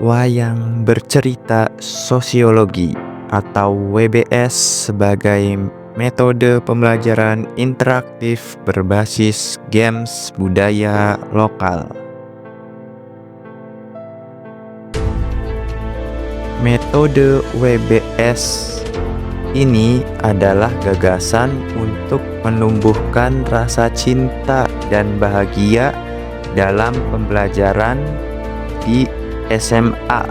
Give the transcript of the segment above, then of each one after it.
Wayang bercerita sosiologi atau WBS sebagai metode pembelajaran interaktif berbasis games budaya lokal. Metode WBS ini adalah gagasan untuk menumbuhkan rasa cinta dan bahagia dalam pembelajaran di SMA,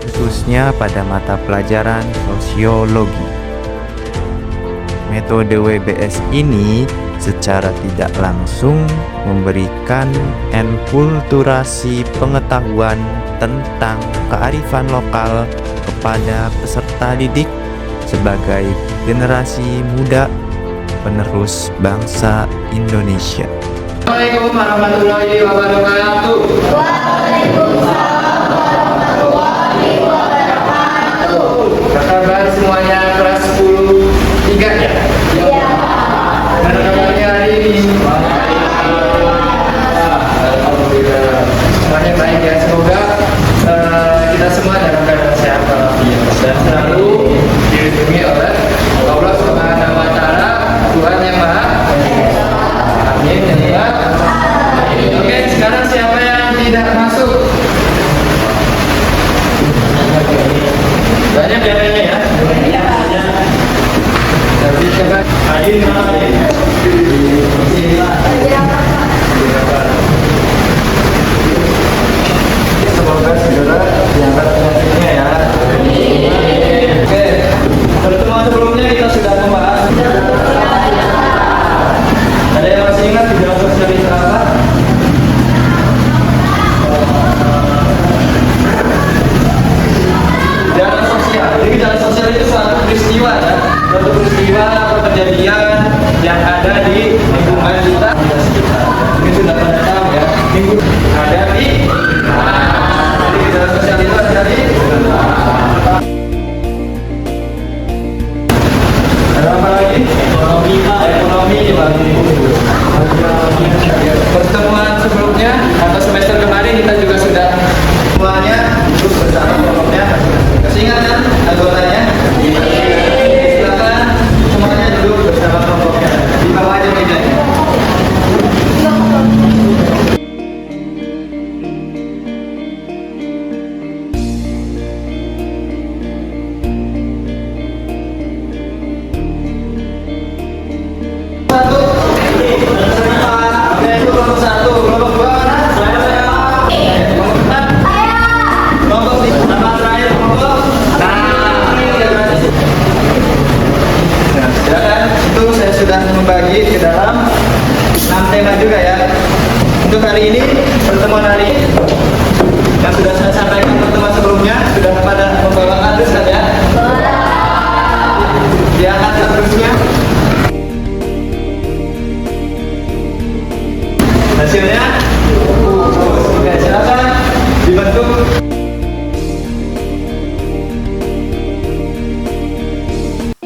khususnya pada mata pelajaran sosiologi. Metode WBS ini secara tidak langsung memberikan enkulturasi pengetahuan tentang kearifan lokal kepada peserta didik sebagai generasi muda penerus bangsa Indonesia. Assalamualaikum warahmatullahi wabarakatuh. Waalaikumsalam warahmatullahi wabarakatuh. Apa kabar semuanya kelas 10 3 ya? Iya. Gimana kabarnya hari ini? Alhamdulillah. Semuanya baik ya. Semoga kita semua dalam keadaan sehat walafiat dan selalu dilindungi oleh Allah Subhanahu wa taala, Tuhan yang Maha. Amin ya. Oke, sekarang siapa yang tidak masuk? Banyak ya kayaknya ya? Iya. Tapi coba hadir semoga saudara diangkat penyakitnya ya. Oke, pertemuan sebelumnya kita sudah membahas. Ada yang masih ingat di dalam sosialisasi apa? Gejala sosial. Jadi gejala sosial itu suatu peristiwa ya, suatu peristiwa atau kejadian yang ada di lingkungan kita di sekitar. Ini sudah pada tahu ya. Ada di. Jadi gejala sosial itu ada di. Ada apa lagi? Ekonomi dibagi. Pertemuan sebelumnya atau semester kemarin kita juga sudah semuanya duduk bersama kelompoknya. Masih ingat kan anggotanya? Silakan semuanya duduk bersama kelompoknya. Di bawah aja mejanya. Sudah membagi ke dalam 6 tema juga ya. Untuk hari ini, pertemuan hari ini yang sudah saya sampaikan pertemuan sebelumnya sudah pada membawa kardus kan ya? Diangkat kardusnya. Hasilnya? Oke, silakan dibentuk.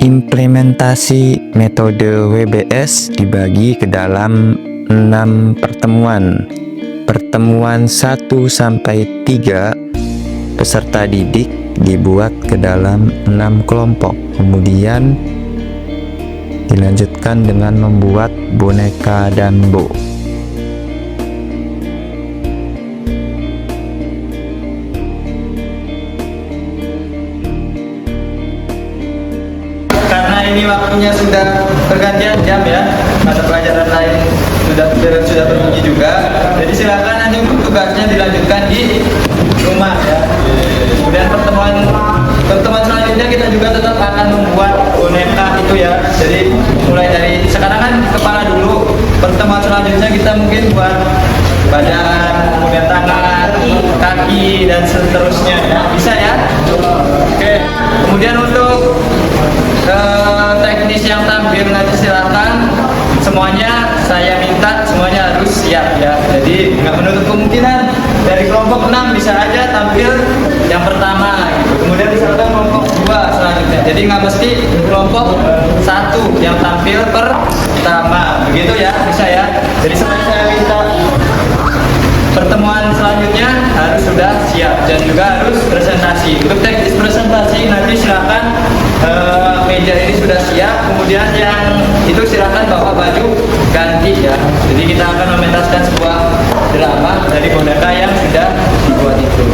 Implementasi metode WBS dibagi ke dalam 6 pertemuan. Pertemuan 1 sampai 3 peserta didik dibuat ke dalam 6 kelompok. Kemudian dilanjutkan dengan membuat boneka Danbo. Ini waktunya sudah pergantian jam ya, mata pelajaran lain sudah berbunyi juga. Jadi silakan nanti untuk tugasnya dilanjutkan di rumah ya. Kemudian pertemuan selanjutnya kita juga tetap akan membuat boneka itu ya. Jadi mulai dari sekarang kan kepala dulu. Pertemuan selanjutnya kita mungkin buat badan, kemudian tangan, kaki dan seterusnya ya. Bisa ya? Oke. Kemudian untuk teknis yang tampil nanti silakan semuanya saya minta semuanya harus siap ya. Jadi nggak menutup kemungkinan dari kelompok 6 bisa aja tampil yang pertama gitu. Kemudian misalkan kelompok 2 selanjutnya. Jadi nggak mesti kelompok 1 yang tampil pertama begitu ya, bisa ya. Jadi saya minta pertemuan selanjutnya harus sudah siap dan juga harus presentasi. Untuk teknis presentasi nanti silakan meja ini sudah siap, kemudian yang itu silakan bawa baju ganti ya. Jadi kita akan mementaskan sebuah drama dari boneka yang sudah dibuat itu.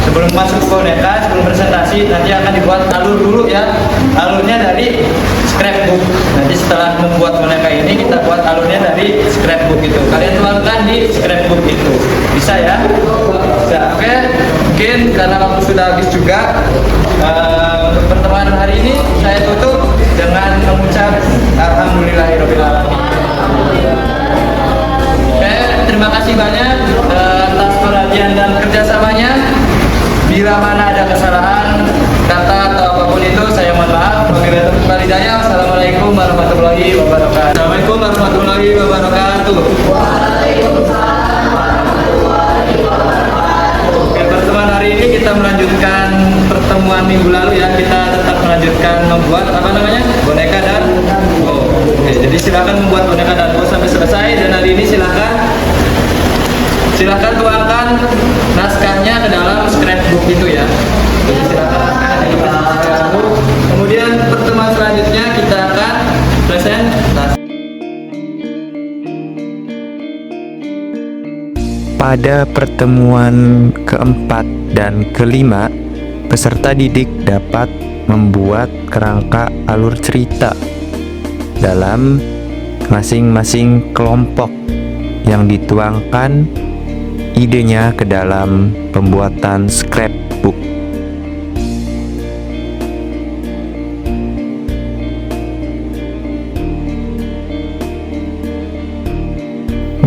Sebelum masuk ke boneka, sebelum presentasi nanti akan dibuat alur dulu ya. Alurnya dari scrapbook. Nanti setelah membuat boneka ini kita buat alurnya dari scrapbook itu. Kalian tuangkan di scrapbook itu. Bisa ya? Bisa. Oke. Mungkin karena waktu sudah habis juga. Untuk pertemuan hari ini saya tutup dengan mengucap alhamdulillahirabbil alamin. Oke, terima kasih banyak atas perhatian dan kerjasamanya. Bila mana ada kesalahan kata atau apapun itu saya mohon maaf. Wabillahi hidayah. Assalamualaikum warahmatullahi wabarakatuh. Assalamualaikum warahmatullahi wabarakatuh. Oke, pertemuan hari ini kita melanjutkan pertemuan minggu lalu ya. Kita tetap melanjutkan membuat apa namanya boneka dan oke, jadi silakan membuat boneka dan sampai selesai. Dan hari ini silakan tuangkan naskahnya ke dalam scrapbook itu ya. Jadi silakan naskahnya di scrapbook. Kemudian pertemuan selanjutnya kita akan presentasi. Pada pertemuan keempat dan kelima, peserta didik dapat membuat kerangka alur cerita dalam masing-masing kelompok yang dituangkan idenya ke dalam pembuatan scrapbook.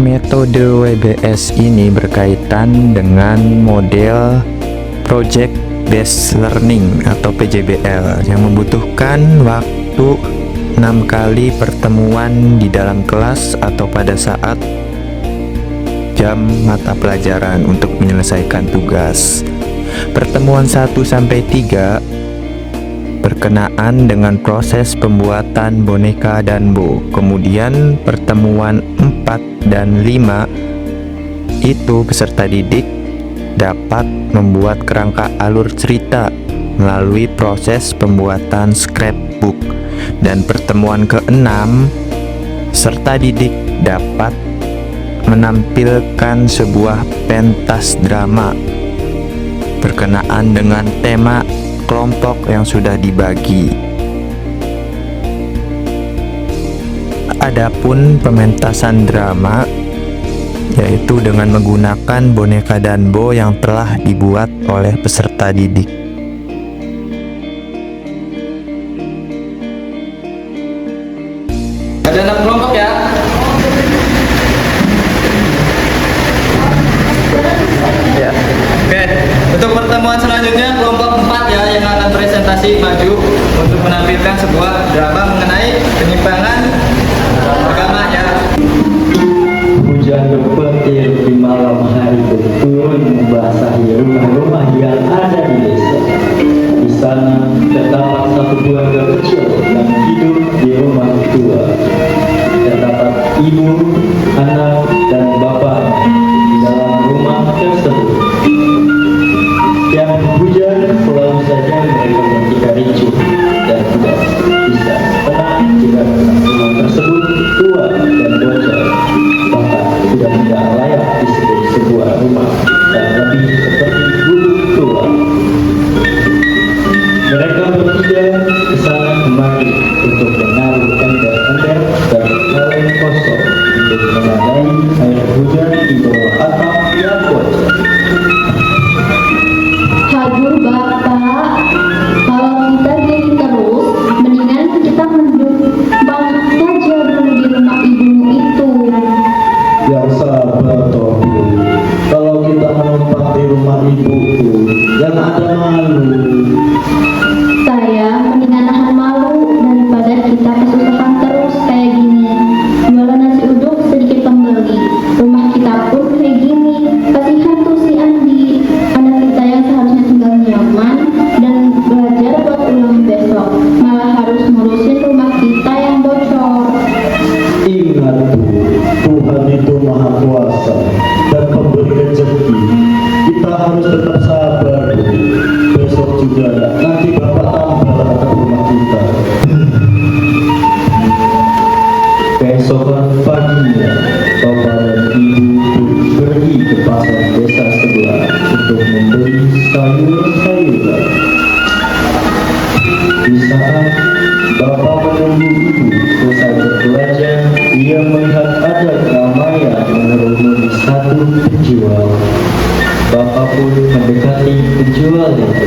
Metode WBS ini berkaitan dengan model Project Based Learning atau PJBL yang membutuhkan waktu 6 kali pertemuan di dalam kelas atau pada saat jam mata pelajaran untuk menyelesaikan tugas. Pertemuan 1-3 berkenaan dengan proses pembuatan boneka Danbo. Kemudian pertemuan 4 dan 5 itu peserta didik dapat membuat kerangka alur cerita melalui proses pembuatan scrapbook. Dan pertemuan ke-6 peserta didik dapat menampilkan sebuah pentas drama berkenaan dengan tema kelompok yang sudah dibagi. Adapun pementasan drama yaitu dengan menggunakan boneka Danbo yang telah dibuat oleh peserta didik. Ada 6 kelompok ya. Ya. Oke, untuk pertemuan selanjutnya kelompok 4 ya yang akan presentasi maju untuk menampilkan sebuah drama mengenai penyimpangan agama ya. Hujan berpetir di malam hari turun membasahi rumah-rumah yang ada di desa. Di sana terdapat satu keluarga kecil yang hidup di rumah tua. Terdapat ibu, anak, dan bapak di dalam rumah tersebut. Yang hujan selalu saja mereka bertiga ricuh dan tidak bisa tenang jika rumah tersebut tua dan bocor. Bahkan sudah tidak layak disebut sebuah rumah dan lebih seperti gubuk tua. Mereka bertiga kesana kemari untuk menaruh ember-ember dan kaleng kosong untuk menandai air hujan di bawah atap yang bocor. Hadur Bapak, kalau kita gini terus, mendingan kita bangun saja dulu di rumah ibumu itu. Yang sabar Tobi, kalau kita menumpang di rumah ibuku, yang ada malu. Saya mendingan juga nanti Bapak tampil ke rumah kita. Keesokan paginya, Bapak dan Ibu pergi ke pasar desa sebelah untuk membeli sayur-sayuran. Di saat Bapak menunggu Ibu selesai berbelanja, ia melihat ada keramaian mengerumuni satu penjual. Bapak pun mendekati penjual itu.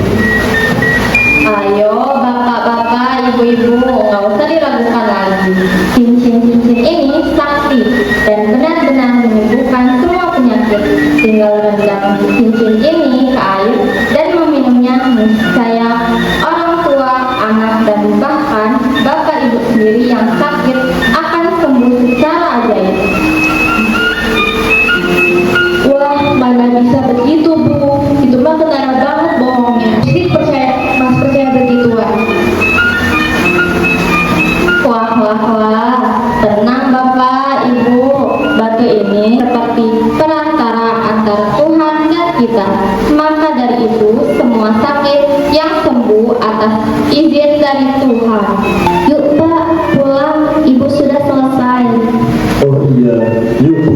Ayo bapak-bapak, ibu-ibu, nggak usah diragukan lagi. Cincin-cincin ini sakti dan benar-benar menyembuhkan semua penyakit. Tinggal rendam cincin ini ke air dan meminumnya, niscaya orang tua, anak, dan bahkan bapak ibu sendiri yang sakit akan sembuh secara ajaib. Wah, mana bisa begitu, Bu? Itu mah ketara banget bohongnya. Jadi percaya begituan. Wah, tenang Bapak, Ibu. Batu ini seperti perantara antara Tuhan dan kita. Maka dari itu, semua sakit yang sembuh atas izin dari Tuhan. Yuk Pak, pulang. Ibu sudah selesai. Oh iya, yuk Bu.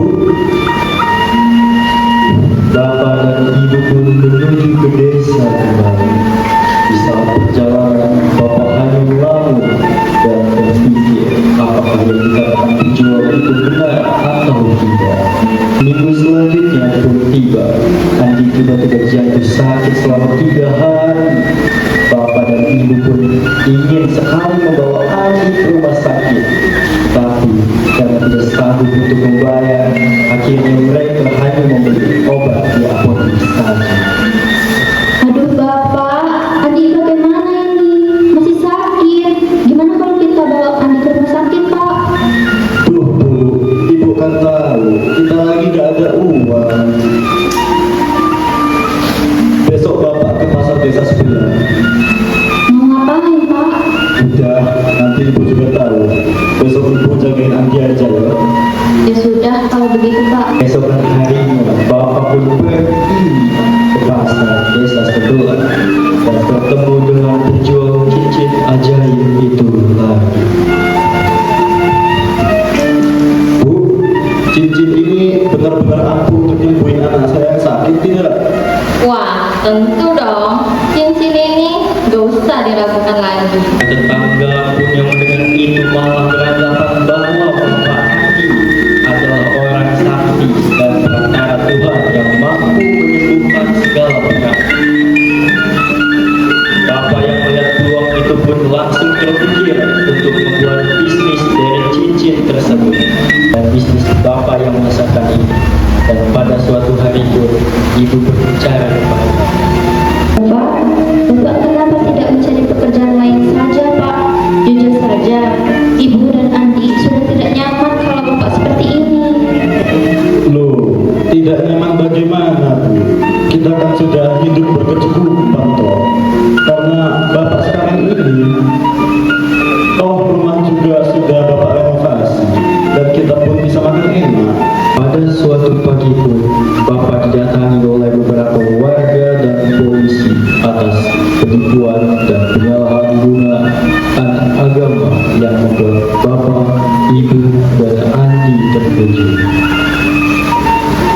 Bapak dan Ibu pun menuju ke desa kembali. Di saat perjalanan, Bapak hanya melamun dan berpikir apakah yang dikatakan penjual itu benar atau tidak. Minggu selanjutnya pun tiba. Andi tiba-tiba jatuh sakit selama 3 hari. Bapak dan Ibu pun ingin sekali membawa Andi ke rumah sakit, tapi karena tidak sanggup untuk membayar, akhirnya mereka hanya membeli obat di apotek saja. Aduh Bapak, Andi bagaimana ini? Masih sakit. Gimana kalau kita bawa Andi ke rumah sakit, Pak? Bu, Ibu kan tahu kita lagi gak ada uang. Besok Bapak ke pasar desa sebelah. Mau ngapain, Pak? Udah, nanti Ibu juga tahu. Besok Ibu jagain Andi aja ya. Ya sudah, kalau begitu, Pak. Keesokan harinya, Bapak pun pergi ke pasar desa sebelah dan bertemu dengan penjual cincin ajaib itu lagi. Bu, cincin ini benar-benar ampuh untuk nyembuhin anak saya yang sakit tidak? Wah, tentu dong. Cincin ini gak usah diragukan lagi. Tetangga pun yang mendengar itu malah beranggapan bahwa Bapak ini adalah orang sakti dan perantara Tuhan yang mampu menyembuhkan segala penyakit. Bapak yang melihat peluang itu pun langsung terpikir untuk membuat bisnis dari cincin tersebut dan bisnis Bapak yang merasakan ini. Dan pada suatu hari pun Ibu berbicara kepada Bapak kenapa tidak mencari pekerjaan lain saja, Pak? Jujur saja, Ibu dan Andi sudah tidak nyaman kalau Bapak seperti ini. Loh, tidak nyaman bagaimana Bu? Kita kan sudah hidup berkecukupan toh. Karena Bapak sekarang ini rumah juga sudah Bapak renovasi dan kita pun bisa makan enak. Pada suatu pagi pun Bapak didatangi oleh beberapa warga dan polisi atas penipuan dan penyalahgunaan agama yang membuat Bapak, Ibu, dan Andi terkejut.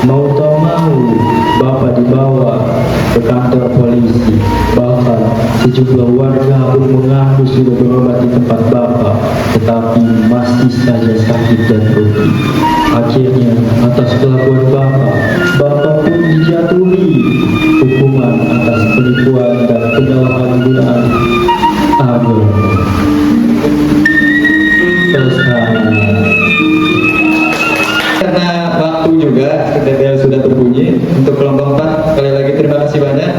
Mau tak mau, Bapak dibawa ke kantor polisi. Bahkan sejumlah warga pun mengaku sudah berobat di tempat Bapak, tetapi masih saja sakit dan rugi. Akhirnya, atas kelakuan Bapak pun dijatuhi hukuman atas penipuan dan penyalahgunaan agama. Karena waktu juga, seperti yang sudah berbunyi, untuk kelompok 4, sekali lagi terima kasih banyak.